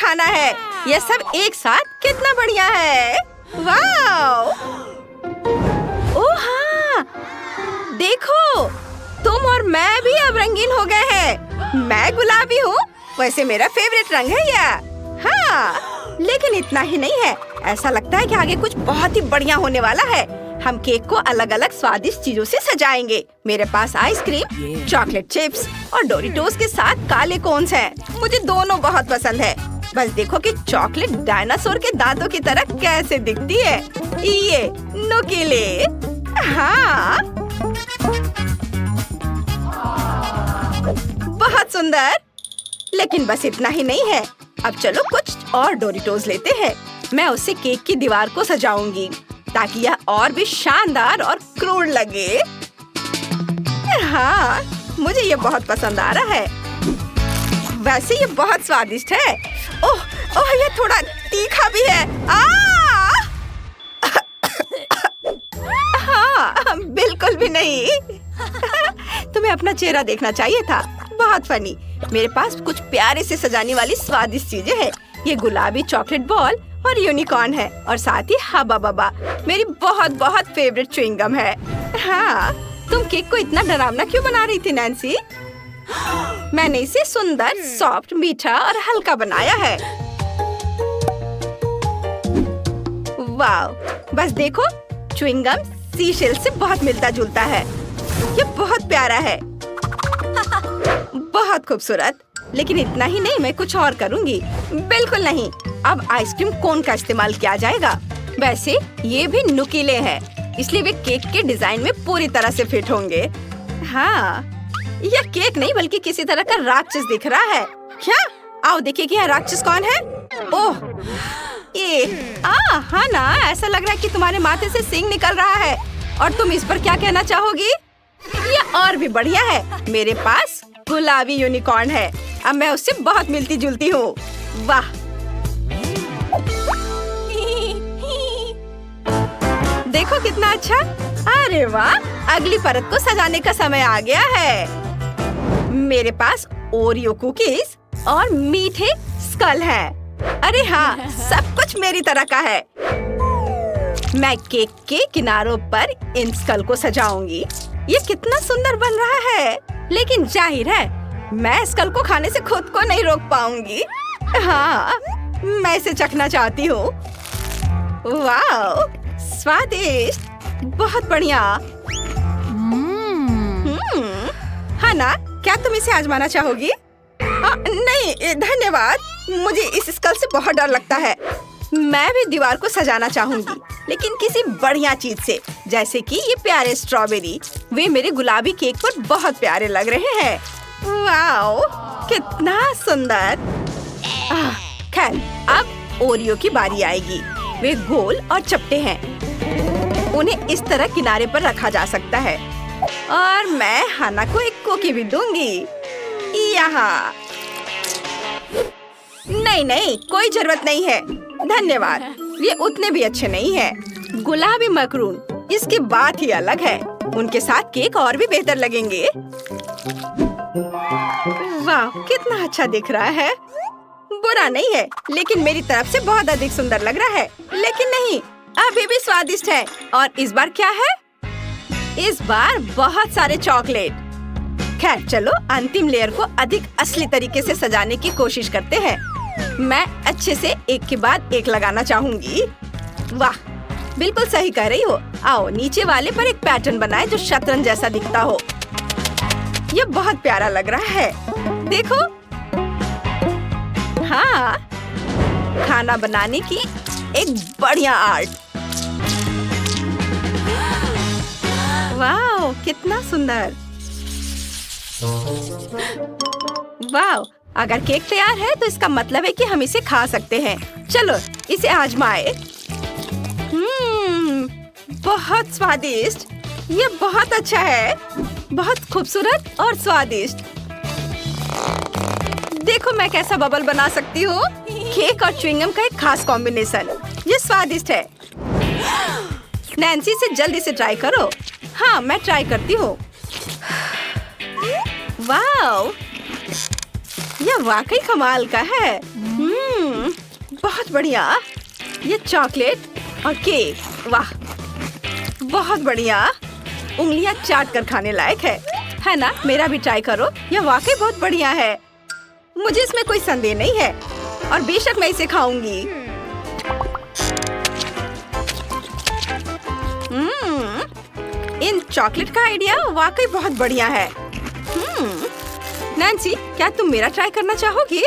खाना है। यह सब एक साथ कितना बढ़िया है। वाव! ओह हाँ, देखो, तुम और मैं भी अब रंगीन हो गए हैं। मैं गुलाबी हूँ, वैसे मेरा फेवरेट रंग है यह। हाँ, लेकिन इतना ही नहीं है। ऐसा लगता है कि आगे कुछ बहुत ही बढ़िया होने वाला है। हम केक को अलग अलग स्वादिष्ट चीजों से सजाएंगे। मेरे पास आइसक्रीम, चॉकलेट चिप्स और डोरिटोस के साथ काले कोन्स हैं। मुझे दोनों बहुत पसंद है। बस देखो कि चॉकलेट डायनासोर के दांतों की तरह कैसे दिखती है। ये नुकीले। हाँ, बहुत सुंदर। लेकिन बस इतना ही नहीं है। अब चलो कुछ और डोरिटोस लेते हैं। मैं उससे केक की दीवार को सजाऊंगी ताकि यह और भी शानदार और क्रूर लगे। हाँ, मुझे ये बहुत पसंद आ रहा है। वैसे ये बहुत स्वादिष्ट है। ओह, ओह, ये थोड़ा तीखा भी है। हाँ, बिल्कुल भी नहीं। तुम्हें अपना चेहरा देखना चाहिए था। बहुत फनी। मेरे पास कुछ प्यारे से सजाने वाली स्वादिष्ट चीजें हैं। ये गुलाबी चॉकलेट बॉल और यूनिकॉर्न है और साथ ही हबा बबा मेरी बहुत बहुत फेवरेट च्युइंगम है। हाँ, तुम केक को इतना डरावना क्यों बना रही थी नैन्सी? मैंने इसे सुंदर, सॉफ्ट, मीठा और हल्का बनाया है। वाव! बस देखो, च्युइंगम सीशेल से बहुत मिलता जुलता है। ये बहुत प्यारा है। बहुत खूबसूरत। लेकिन इतना ही नहीं, मैं कुछ और करूंगी। बिल्कुल नहीं, अब आइसक्रीम कोन का इस्तेमाल किया जाएगा। वैसे ये भी नुकीले हैं, इसलिए वे केक के डिजाइन में पूरी तरह से फिट होंगे। हाँ, यह केक नहीं बल्कि किसी तरह का राक्षस दिख रहा है। क्या? आओ देखिए कि यह राक्षस कौन है। ओह, ये हाँ ना, ऐसा लग रहा है कि तुम्हारे माथे से सींग निकल रहा है। और तुम इस पर क्या कहना चाहोगी? यह और भी बढ़िया है। मेरे पास गुलाबी यूनिकॉर्न है। अब मैं उससे बहुत मिलती जुलती हूँ। वाह! देखो कितना अच्छा। अरे वाह! अगली परत को सजाने का समय आ गया है। मेरे पास ओरियो कुकीज और मीठे स्कल हैं। अरे हाँ, सब कुछ मेरी तरह का है। मैं केक के किनारों पर इन स्कल को सजाऊंगी। ये कितना सुंदर बन रहा है। लेकिन जाहिर है, मैं स्कल को खाने से खुद को नहीं रोक पाऊंगी। हाँ, मैं इसे चखना चाहती हूँ। वाह, स्वादिष्ट, बहुत बढ़िया। हाँ ना, क्या तुम इसे आजमाना चाहोगी? नहीं धन्यवाद, मुझे इस स्कल से बहुत डर लगता है। मैं भी दीवार को सजाना चाहूंगी, लेकिन किसी बढ़िया चीज से, जैसे कि ये प्यारे स्ट्रॉबेरी। वे मेरे गुलाबी केक पर बहुत प्यारे लग रहे हैं। वाओ, कितना सुंदर। खैर, अब ओरियो की बारी आएगी। वे गोल और चपटे हैं। उन्हें इस तरह किनारे पर रखा जा सकता है। और मैं हाना को एक कुकी भी दूंगी। यहाँ नहीं, कोई जरूरत नहीं है, धन्यवाद। ये उतने भी अच्छे नहीं हैं। गुलाबी मकरून, इसकी बात ही अलग है। उनके साथ केक और भी बेहतर लगेंगे। वाह, कितना अच्छा दिख रहा है। बुरा नहीं है, लेकिन मेरी तरफ से बहुत अधिक सुंदर लग रहा है। लेकिन नहीं, अभी भी स्वादिष्ट है। और इस बार क्या है? इस बार बहुत सारे चॉकलेट। खैर चलो, अंतिम लेयर को अधिक असली तरीके से सजाने की कोशिश करते हैं। मैं अच्छे से एक के बाद एक लगाना चाहूंगी। वाह, बिल्कुल सही कह रही हो। आओ, नीचे वाले पर एक पैटर्न बनाए जो शतरंज जैसा दिखता हो। ये बहुत प्यारा लग रहा है। देखो, हाँ, खाना बनाने की एक बढ़िया आर्ट। वाह, कितना सुंदर। वाह, अगर केक तैयार है तो इसका मतलब है कि हम इसे खा सकते हैं। चलो इसे आजमाए। बहुत स्वादिष्ट। ये बहुत अच्छा है, बहुत खूबसूरत और स्वादिष्ट। देखो मैं कैसा बबल बना सकती हूँ। केक और च्युइंगम का एक खास कॉम्बिनेशन। ये स्वादिष्ट है। नैन्सी से जल्दी से ट्राई करो। हाँ, मैं ट्राई करती हूँ। वाह, यह वाकई कमाल का है। बहुत बढ़िया। ये चॉकलेट और केक, वाह बहुत बढ़िया। उंगलियां चाट कर खाने लायक है ना? मेरा भी ट्राई करो, यह वाकई बहुत बढ़िया है। मुझे इसमें कोई संदेह नहीं है और बेशक मैं इसे खाऊंगी। इन चॉकलेट का आइडिया वाकई बहुत बढ़िया है। नैन्सी, क्या तुम मेरा ट्राई करना चाहोगी?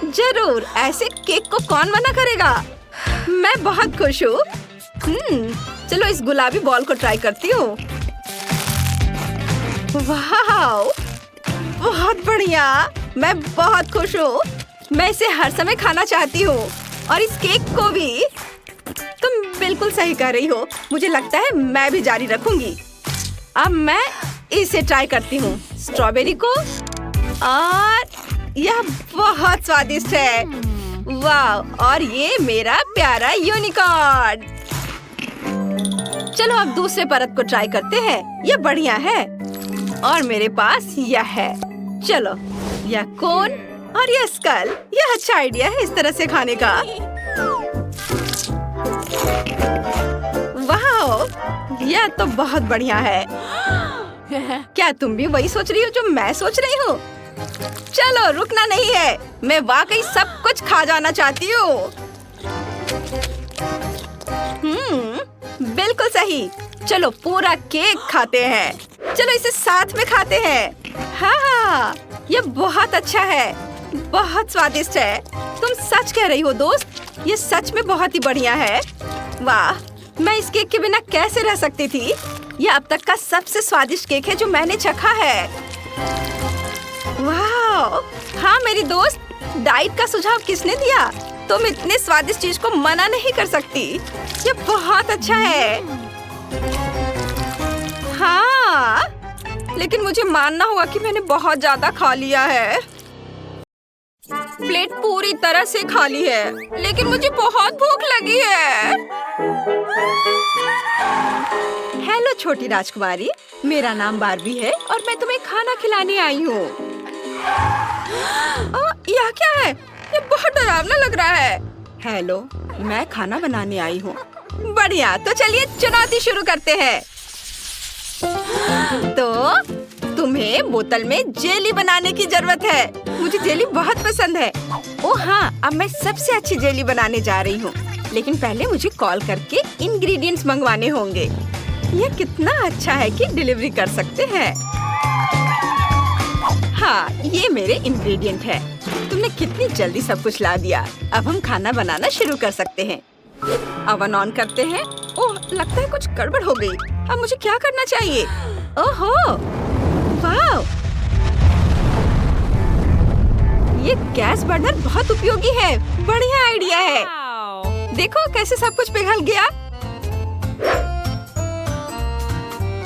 जरूर, ऐसे केक को कौन मना करेगा। मैं बहुत खुश हूँ। चलो इस गुलाबी बॉल को ट्राई करती हूँ। वाह, बहुत बढ़िया। मैं बहुत खुश हूँ। मैं इसे हर समय खाना चाहती हूँ और इस केक को भी। तुम बिल्कुल सही कह रही हो। मुझे लगता है मैं भी जारी रखूंगी। अब मैं इसे ट्राई करती हूँ, स्ट्रॉबेरी को, और यह बहुत स्वादिष्ट है। वाह, और ये मेरा प्यारा यूनिकॉर्न। चलो अब दूसरे परत को ट्राई करते हैं। यह बढ़िया है। और मेरे पास यह है। चलो, यह कोन और यह स्कल। यह अच्छा आइडिया है इस तरह से खाने का। वाह, यह तो बहुत बढ़िया है। क्या तुम भी वही सोच रही हो जो मैं सोच रही हूँ? चलो, रुकना नहीं है। मैं वाकई सब कुछ खा जाना चाहती हूँ। बिल्कुल सही। चलो पूरा केक खाते हैं। चलो इसे साथ में खाते हैं। हाँ, यह बहुत अच्छा है, बहुत स्वादिष्ट है। तुम सच कह रही हो दोस्त, ये सच में बहुत ही बढ़िया है। वाह, मैं इस केक के बिना कैसे रह सकती थी। यह अब तक का सबसे स्वादिष्ट केक है जो मैंने चखा है। वाह, हाँ मेरी दोस्त, डाइट का सुझाव किसने दिया? तुम इतने स्वादिष्ट चीज को मना नहीं कर सकती। ये बहुत अच्छा है। हाँ, लेकिन मुझे मानना होगा कि मैंने बहुत ज्यादा खा लिया है। प्लेट पूरी तरह से खाली है, लेकिन मुझे बहुत भूख लगी है। हेलो छोटी राजकुमारी, मेरा नाम बार्बी है और मैं तुम्हें खाना खिलाने आई हूँ। यह क्या है? ये बहुत डरावना लग रहा है। हेलो, मैं खाना बनाने आई हूँ। बढ़िया, तो चलिए चुनौती शुरू करते हैं। तो तुम्हें बोतल में जेली बनाने की जरूरत है। मुझे जेली बहुत पसंद है। ओह हाँ, अब मैं सबसे अच्छी जेली बनाने जा रही हूँ। लेकिन पहले मुझे कॉल करके इंग्रेडिएंट्स मंगवाने होंगे। यह कितना अच्छा है कि डिलीवरी कर सकते हैं। हाँ, ये मेरे इंग्रेडिएंट है। तुमने कितनी जल्दी सब कुछ ला दिया। अब हम खाना बनाना शुरू कर सकते हैं। अवन ऑन करते हैं। ओह, लगता है कुछ गड़बड़ हो गई। अब मुझे क्या करना चाहिए? ओहो, वाह, ये गैस बर्नर बहुत उपयोगी है। बढ़िया आइडिया है। देखो कैसे सब कुछ पिघल गया।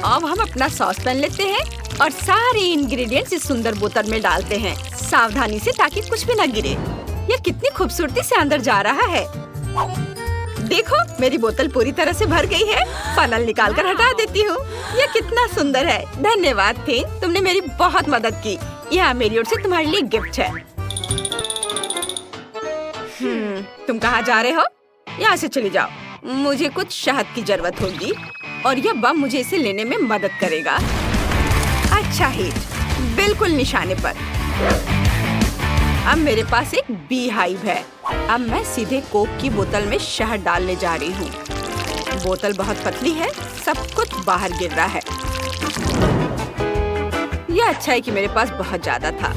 अब हम अपना सॉस पैन लेते हैं और सारे इंग्रेडिएंट्स इस सुंदर बोतल में डालते हैं, सावधानी से, ताकि कुछ भी न गिरे। यह कितनी खूबसूरती से अंदर जा रहा है। देखो, मेरी बोतल पूरी तरह से भर गई है। फनल निकाल कर हटा देती हूँ। यह कितना सुंदर है। धन्यवाद थिंग, तुमने मेरी बहुत मदद की। यह मेरी ओर से तुम्हारे लिए गिफ्ट है। तुम कहाँ जा रहे हो? यहाँ से चली जाओ। मुझे कुछ शहद की जरूरत होगी और यह बम मुझे इसे लेने में मदद करेगा। अच्छा ही, बिल्कुल निशाने पर। अब मेरे पास एक बी हाइव है। अब मैं सीधे कोक की बोतल में शहद डालने जा रही हूँ। बोतल बहुत पतली है, सब कुछ बाहर गिर रहा है। यह अच्छा है कि मेरे पास बहुत ज्यादा था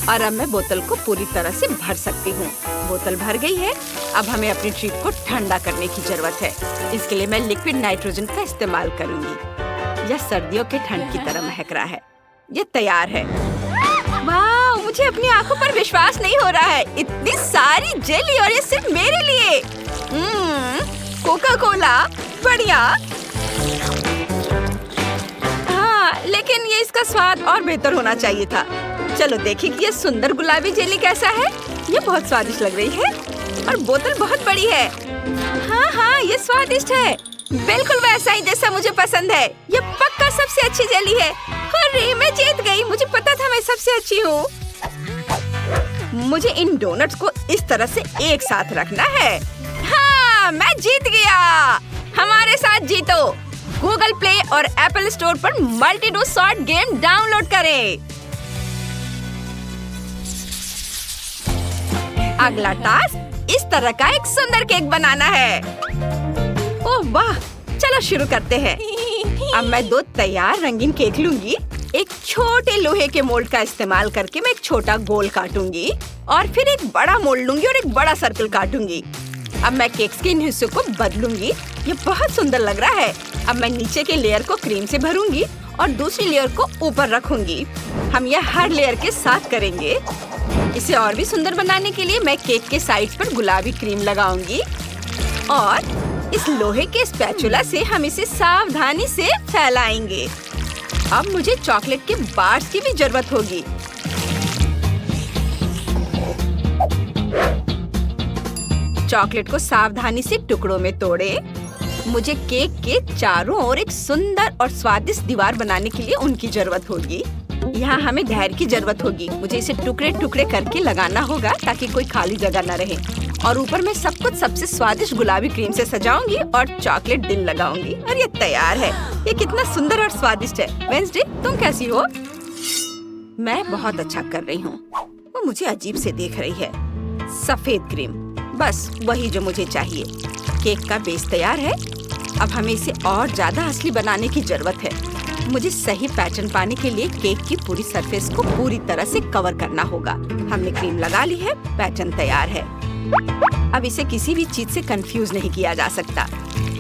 और अब मैं बोतल को पूरी तरह से भर सकती हूँ। बोतल भर गई है। अब हमें अपनी ट्रीट को ठंडा करने की जरूरत है। इसके लिए मैं लिक्विड नाइट्रोजन का इस्तेमाल करूँगी। यह सर्दियों के ठंड की तरह महक रहा है। यह तैयार है। वाह, मुझे अपनी आंखों पर विश्वास नहीं हो रहा है। इतनी सारी जेली और ये सिर्फ मेरे लिए। कोका कोला, बढ़िया। हाँ, लेकिन ये इसका स्वाद और बेहतर होना चाहिए था। चलो देखें कि ये सुंदर गुलाबी जेली कैसा है। ये बहुत स्वादिष्ट लग रही है और बोतल बहुत बड़ी है। हाँ हाँ, ये स्वादिष्ट है, बिल्कुल वैसा ही जैसा मुझे पसंद है। ये पक्का सबसे अच्छी जेली है। अरे, मैं जीत गई। मुझे पता था मैं सबसे अच्छी हूँ। मुझे इन डोनट्स को इस तरह से एक साथ रखना है। हाँ, मैं जीत गया। हमारे साथ जीतो। गूगल प्ले और एप्पल स्टोर पर मल्टी डो सॉर्ट गेम डाउनलोड करें। अगला टास्क इस तरह का एक सुंदर केक बनाना है। ओह वाह, चलो शुरू करते हैं। अब मैं 2 तैयार रंगीन केक लूंगी। एक छोटे लोहे के मोल्ड का इस्तेमाल करके मैं एक छोटा गोल काटूंगी और फिर एक बड़ा मोल्ड लूंगी और एक बड़ा सर्कल काटूंगी। अब मैं केक्स के इन हिस्सों को बदलूंगी। ये बहुत सुंदर लग रहा है। अब मैं नीचे के लेयर को क्रीम से भरूंगी और दूसरी लेयर को ऊपर रखूंगी। हम यह हर लेयर के साथ करेंगे। इसे और भी सुंदर बनाने के लिए मैं केक के साइड्स पर गुलाबी क्रीम लगाऊंगी और इस लोहे के स्पैचुला से हम इसे सावधानी से फैलाएंगे। अब मुझे चॉकलेट के बार्स की भी जरूरत होगी। चॉकलेट को सावधानी से टुकड़ों में तोड़ें। मुझे केक के चारों ओर एक सुंदर और स्वादिष्ट दीवार बनाने के लिए उनकी जरूरत होगी। यहाँ हमें धैर्य की जरूरत होगी। मुझे इसे टुकड़े टुकड़े करके लगाना होगा ताकि कोई खाली जगह न रहे। और ऊपर मैं सब कुछ सबसे स्वादिष्ट गुलाबी क्रीम से सजाऊंगी और चॉकलेट दिल लगाऊंगी और ये तैयार है। ये कितना सुंदर और स्वादिष्ट है। वेंसडे, तुम कैसी हो? मैं बहुत अच्छा कर रही हूँ। वो मुझे अजीब से देख रही है। सफेद क्रीम, बस वही जो मुझे चाहिए। केक का बेस तैयार है। अब हमें इसे और ज्यादा असली बनाने की जरूरत है। मुझे सही पैटर्न पाने के लिए केक की पूरी सरफेस को पूरी तरह से कवर करना होगा। हमने क्रीम लगा ली है, पैटर्न तैयार है। अब इसे किसी भी चीज से कंफ्यूज नहीं किया जा सकता।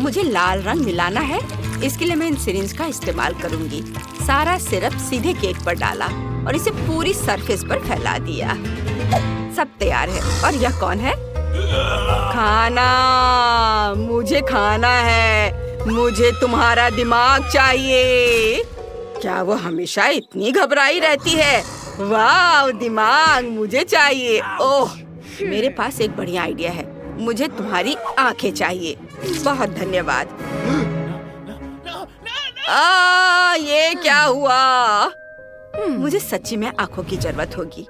मुझे लाल रंग मिलाना है। इसके लिए मैं इन सिरिंज का इस्तेमाल करूंगी। सारा सिरप सीधे केक पर डाला और इसे पूरी सरफेस पर फैला दिया। सब तैयार है। और यह कौन है? खाना, मुझे खाना है। मुझे तुम्हारा दिमाग चाहिए। क्या वो हमेशा इतनी घबराई रहती है? वाह, दिमाग मुझे चाहिए। ओह, मेरे पास एक बढ़िया आइडिया है। मुझे तुम्हारी आंखें चाहिए। बहुत धन्यवाद। ये क्या हुआ? मुझे सच्ची में आंखों की जरूरत होगी।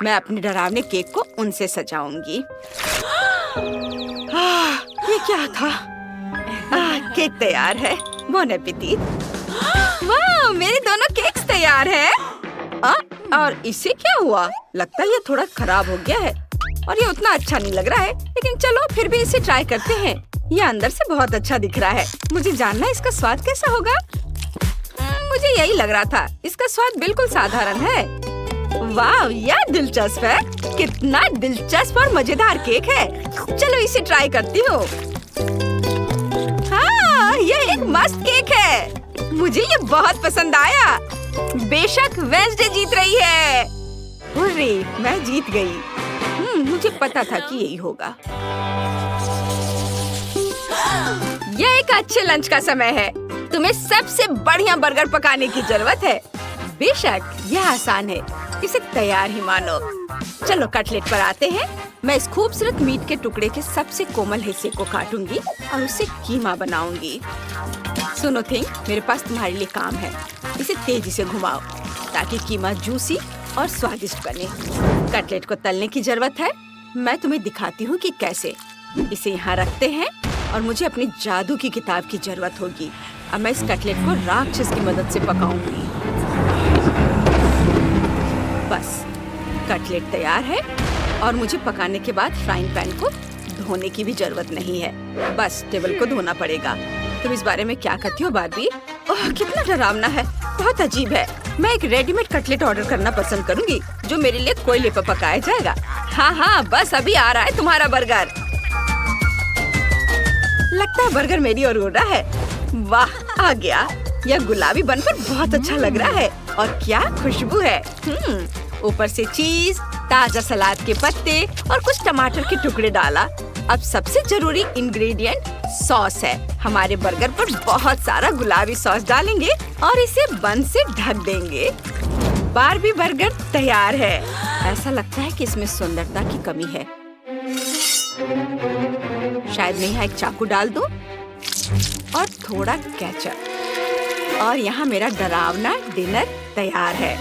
मैं अपने डरावने केक को उनसे सजाऊंगी। ये क्या था? केक तैयार है। Bone appétit. वाह, मेरे दोनों केक्स तैयार हैं। और इससे क्या हुआ? लगता है ये थोड़ा खराब हो गया है और ये उतना अच्छा नहीं लग रहा है। लेकिन चलो फिर भी इसे ट्राई करते हैं। ये अंदर से बहुत अच्छा दिख रहा है। मुझे जानना है इसका स्वाद कैसा होगा। मुझे यही लग रहा था। इसका स्वाद बिल्कुल साधारण है। वाह, यह दिलचस्प है। कितना दिलचस्प और मजेदार केक है। चलो इसे ट्राई करती हूँ। हाँ, यह एक मस्त केक है। मुझे ये बहुत पसंद आया। बेशक वेंसडे जीत रही है। हुर्रे, मैं जीत गई। मुझे पता था कि यही होगा। यह एक अच्छे लंच का समय है। तुम्हें सबसे बढ़िया बर्गर पकाने की जरूरत है। बेशक यह आसान है। इसे तैयार ही मानो। चलो कटलेट पर आते हैं। मैं इस खूबसूरत मीट के टुकड़े के सबसे कोमल हिस्से को काटूंगी और उसे कीमा बनाऊंगी। सुनो थिंग, मेरे पास तुम्हारे लिए काम है। इसे तेजी से घुमाओ ताकि कीमा जूसी और स्वादिष्ट बने। कटलेट को तलने की जरूरत है। मैं तुम्हें दिखाती हूँ कि कैसे। इसे यहाँ रखते हैं और मुझे अपनी जादू की किताब की जरूरत होगी। अब मैं इस कटलेट को राक्षस की मदद से पकाऊंगी। बस, कटलेट तैयार है और मुझे पकाने के बाद फ्राइंग पैन को धोने की भी जरूरत नहीं है। बस टेबल को धोना पड़ेगा। तुम इस बारे में क्या कहती हो बार्बी? ओह, कितना डरावना है। बहुत अजीब है। मैं एक रेडीमेड कटलेट ऑर्डर करना पसंद करूंगी जो मेरे लिए कोयले पर पकाया जाएगा। हाँ, बस अभी आ रहा है तुम्हारा बर्गर। लगता है बर्गर मेरी ओर उड़ रहा है। वाह, आ गया। यह गुलाबी बनकर बहुत अच्छा लग रहा है और क्या खुशबू है। ऊपर से चीज, ताजा सलाद के पत्ते और कुछ टमाटर के टुकड़े डाला। अब सबसे जरूरी इंग्रेडिएंट सॉस है। हमारे बर्गर पर बहुत सारा गुलाबी सॉस डालेंगे और इसे बन से ढक देंगे। बार्बी बर्गर तैयार है। ऐसा लगता है कि इसमें सुंदरता की कमी है। शायद मैं यहाँ एक चाकू डाल दूं और थोड़ा केचप। और यहाँ मेरा डरावना डिनर तैयार है।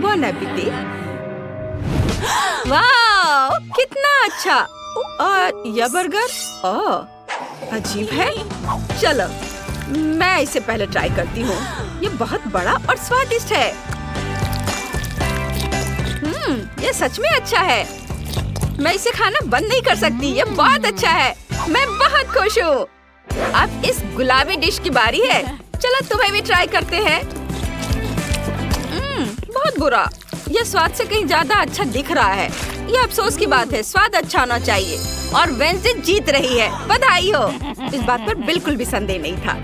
बॉन एपेटी। वाह, कितना अच्छा। और यह बर्गर अजीब है। चलो मैं इसे पहले ट्राई करती हूँ। ये बहुत बड़ा और स्वादिष्ट है। ये सच में अच्छा है। मैं इसे खाना बंद नहीं कर सकती। ये बहुत अच्छा है। मैं बहुत खुश हूँ। अब इस गुलाबी डिश की बारी है। चलो तुम्हें भी ट्राई करते हैं। बहुत बुरा। यह स्वाद से कहीं ज्यादा अच्छा दिख रहा है। यह अफसोस की बात है। स्वाद अच्छा होना चाहिए और वेंसडे जीत रही है। बधाई हो। इस बात पर बिल्कुल भी संदेह नहीं था।